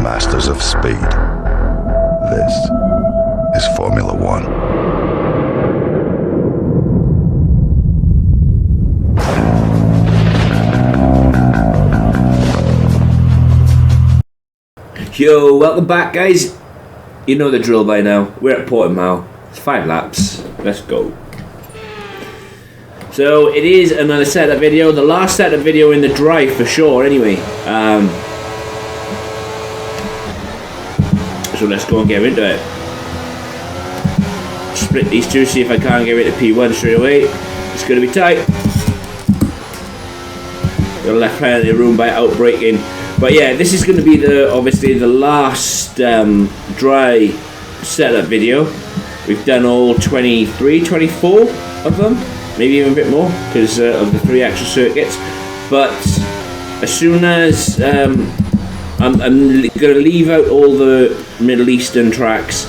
masters of speed. This is Formula One. Yo, welcome back, guys. You know the drill by now. We're at Portimao. It's 5 laps. Let's go. So it is another setup video. The last setup video in the drive for sure. Anyway, so let's go and get into it. Split these two. See if I can't get rid of P1 straight away. It's going to be tight. Got left plenty of room by outbraking. But yeah, this is going to be obviously the last dry setup video. We've done all 23, 24 of them, maybe even a bit more because of the 3 extra circuits. But as soon as I'm going to leave out all the Middle Eastern tracks,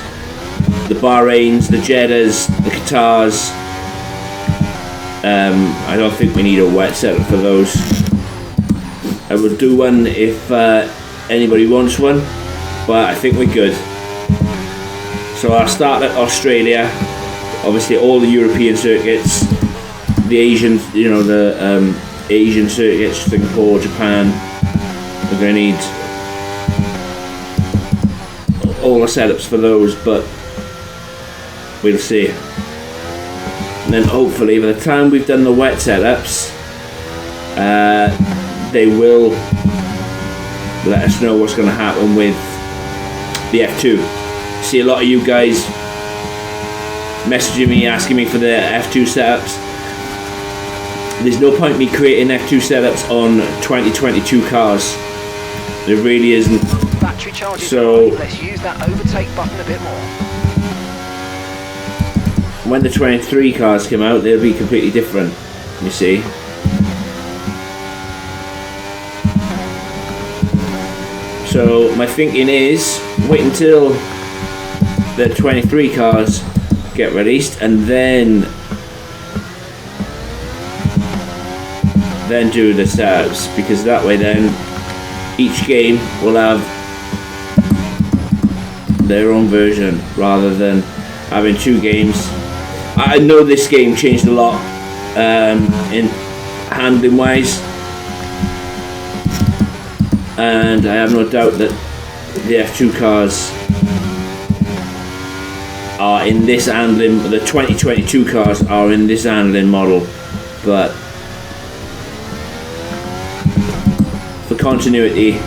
the Bahrains, the Jeddahs, the Qatars. I don't think we need a wet setup for those. I will do one if anybody wants one, but I think we're good. So I'll start at Australia, obviously all the European circuits, the Asian, the Asian circuits, Singapore, Japan. We're going to need all the setups for those, but we'll see. And then hopefully by the time we've done the wet setups, they will let us know what's going to happen with the F2. See a lot of you guys messaging me, asking me for the F2 setups. There's no point me creating F2 setups on 2022 cars. There really isn't. Battery charges. So let's use that overtake button a bit more. When the 23 cars come out, they'll be completely different. You see. So my thinking is wait until the 23 cars get released and then do the setups, because that way then each game will have their own version rather than having 2 games. I know this game changed a lot in handling wise, and I have no doubt that the F2 cars are in this handling, the 2022 cars are in this handling model, but for continuity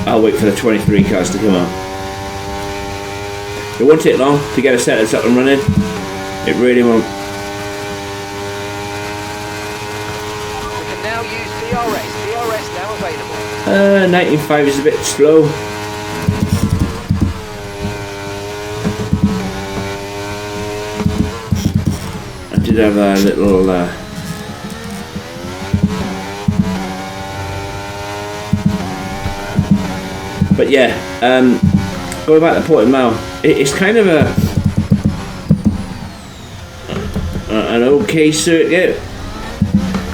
I'll wait for the 23 cars to come out. It won't take long to get a setup up and running, it really won't. DRS now available. 19.5 is a bit slow. I did have a little but yeah, going back to Portimao, it's kind of an okay circuit.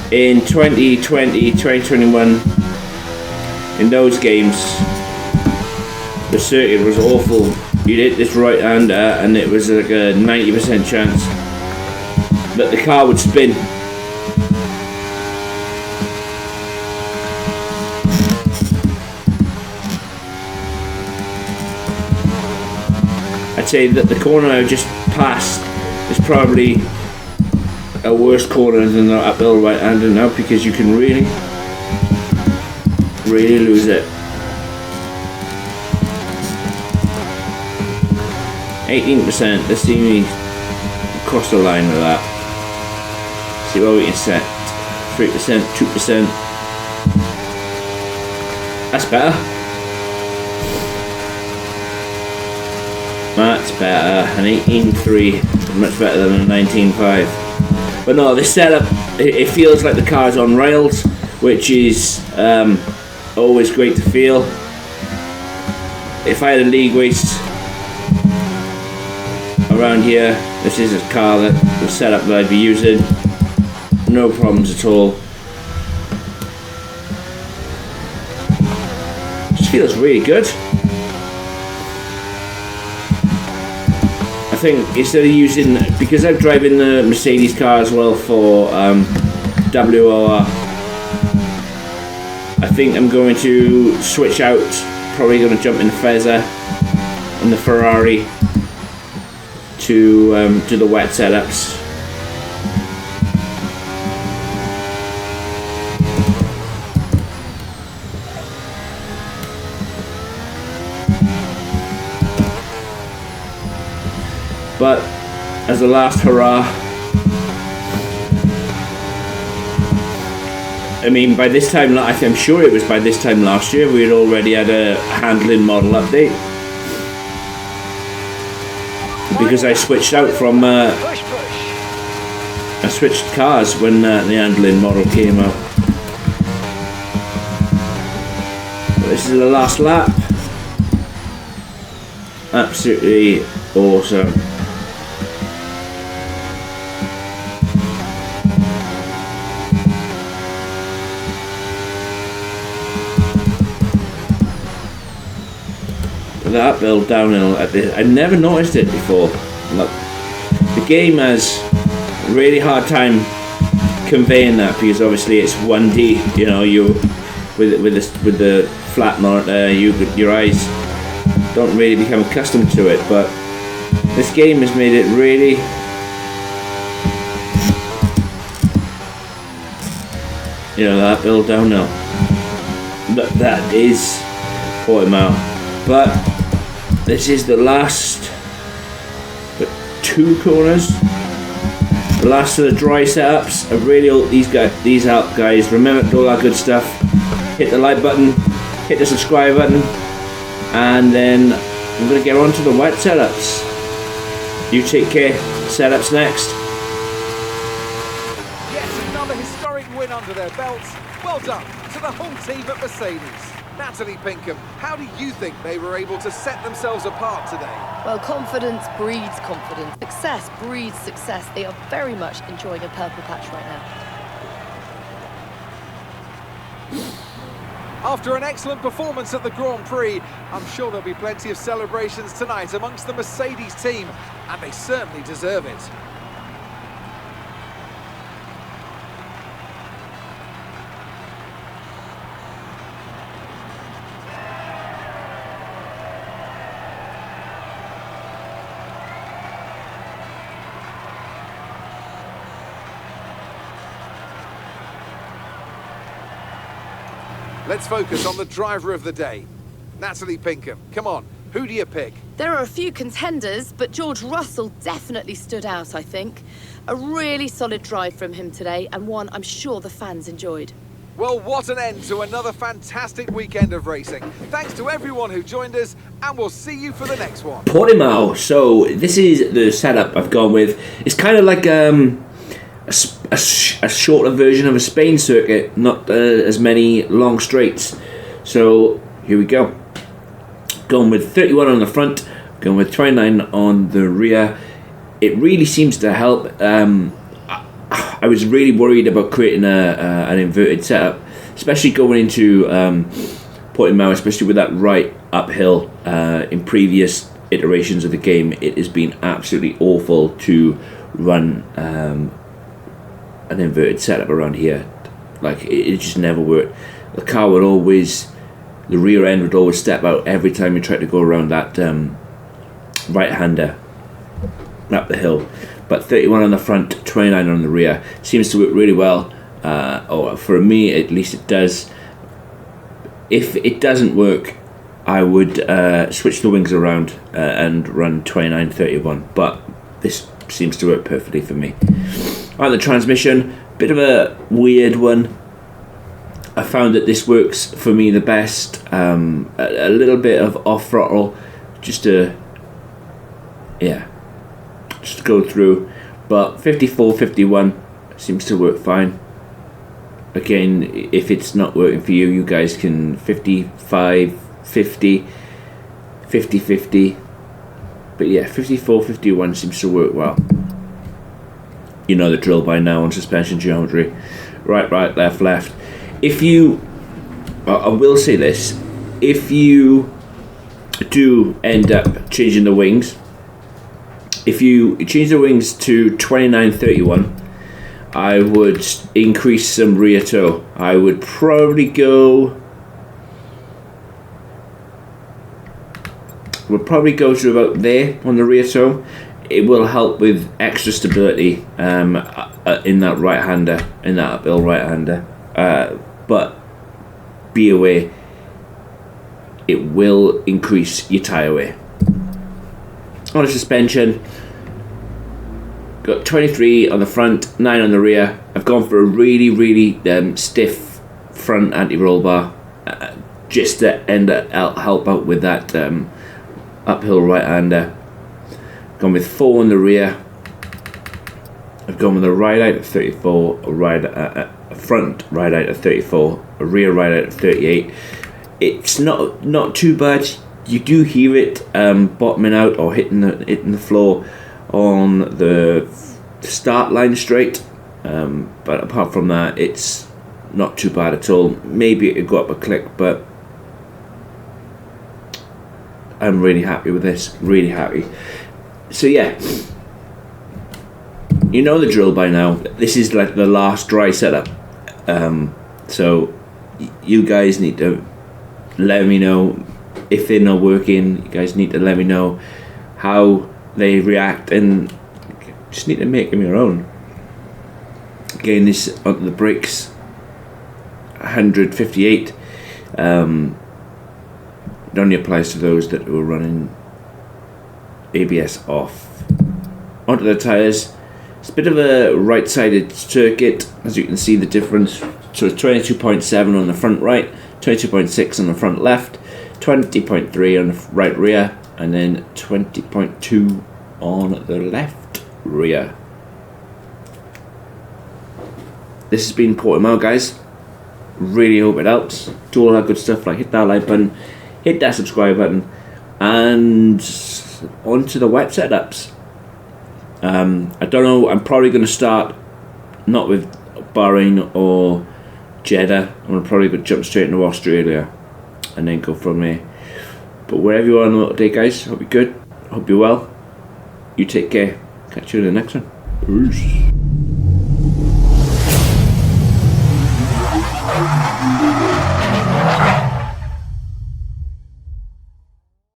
In 2020, 2021, in those games, the circuit was awful. You'd hit this right hander and it was like a 90% chance that the car would spin. I'd say that the corner I just passed is probably a worse corner than the uphill right hander now, because you can really lose it. 18%, let's see me cross the line with that. See what we can set. 3%, 2%. That's better. That's better. An 18.3 much better than a 19.5. But no, this setup, it feels like the car's on rails, which is always great to feel. If I had a league race around here, this is a car that the setup that I'd be using, no problems at all. This feels really good. I think instead of using, because I'm driving the Mercedes car as well for WOR, I think I'm going to switch out, probably going to jump in Fezza and the Ferrari to do the wet setups. But as a last hurrah, I mean, by this time, I'm sure it was by this time last year, we had already had a handling model update. Because I switched out from, I switched cars when the handling model came out. But this is the last lap. Absolutely awesome. That uphill downhill at this, I never noticed it before. Look, the game has a really hard time conveying that because obviously it's 1D. You know, you with the flat monitor, your eyes don't really become accustomed to it. But this game has made it really. You know, that uphill downhill. That is Portimao, but. This is the last two corners, the last of the dry setups. I really hope these help, guys. Remember to do all that good stuff. Hit the like button, hit the subscribe button, and then I'm going to get on to the wet setups. You take care. Setups next. Yes, another historic win under their belts. Well done to the whole team at Mercedes. Natalie Pinkham, how do you think they were able to set themselves apart today? Well, confidence breeds confidence. Success breeds success. They are very much enjoying a purple patch right now. After an excellent performance at the Grand Prix, I'm sure there'll be plenty of celebrations tonight amongst the Mercedes team, and they certainly deserve it. Let's focus on the driver of the day. Natalie Pinkham, come on, who do you pick? There are a few contenders, but George Russell definitely stood out, I think. A really solid drive from him today, and one I'm sure the fans enjoyed. Well, what an end to another fantastic weekend of racing. Thanks to everyone who joined us, and we'll see you for the next one. Portimao. So this is the setup I've gone with. It's kind of like a shorter version of a Spain circuit, not as many long straights. So here we go. Going with 31 on the front, going with 29 on the rear. It really seems to help. I was really worried about creating an inverted setup, especially going into Portimao, especially with that right uphill. In previous iterations of the game, it has been absolutely awful to run an inverted setup around here. Like, it just never worked. The car would always, the rear end would always step out every time you tried to go around that right-hander up the hill. But 31 on the front, 29 on the rear seems to work really well. Or for me, at least it does. If it doesn't work, I would switch the wings around and run 29, 31. But this seems to work perfectly for me. Alright, the transmission, bit of a weird one. I found that this works for me the best. A little bit of off throttle, just to go through. But 54, 51 seems to work fine. Again, if it's not working for you, you guys can 55, 50, 50, 50. But yeah, 54, 51 seems to work well. You know the drill by now on suspension geometry. Right, left. If you, I will say this, if you do end up changing the wings, if you change the wings to 2931, I would increase some rear toe. I would probably go to about there on the rear toe. It will help with extra stability in that right-hander, in that uphill right-hander. But be aware, it will increase your tyre wear. On the suspension, got 23 on the front, 9 on the rear. I've gone for a really stiff front anti-roll bar, just to help out with that uphill right-hander. Gone with 4 on the rear. I've gone with a ride out at 34, a front ride out at 34, a rear ride out at 38. It's not too bad. You do hear it bottoming out or hitting the floor on the start line straight, but apart from that, it's not too bad at all. Maybe it go up a click, but I'm really happy with this. Really happy. So yeah, you know the drill by now. This is like the last dry setup. So you guys need to let me know if they're not working. You guys need to let me know how they react, and just need to make them your own. Again, this onto the brakes, 158. It only applies to those that were running ABS off. Onto the tyres. It's a bit of a right-sided circuit, as you can see the difference. So it's 22.7 on the front right, 22.6 on the front left, 20.3 on the right rear, and then 20.2 on the left rear. This has been Portimao, guys. Really hope it helps. Do all that good stuff, like hit that like button, hit that subscribe button, and on to the wet setups. I don't know, I'm probably going to start not with Bahrain or Jeddah. I'm going to probably jump straight into Australia and then go from there. But wherever you are in the little day, guys, hope you're good, hope you're well. You take care. Catch you in the next one. Peace.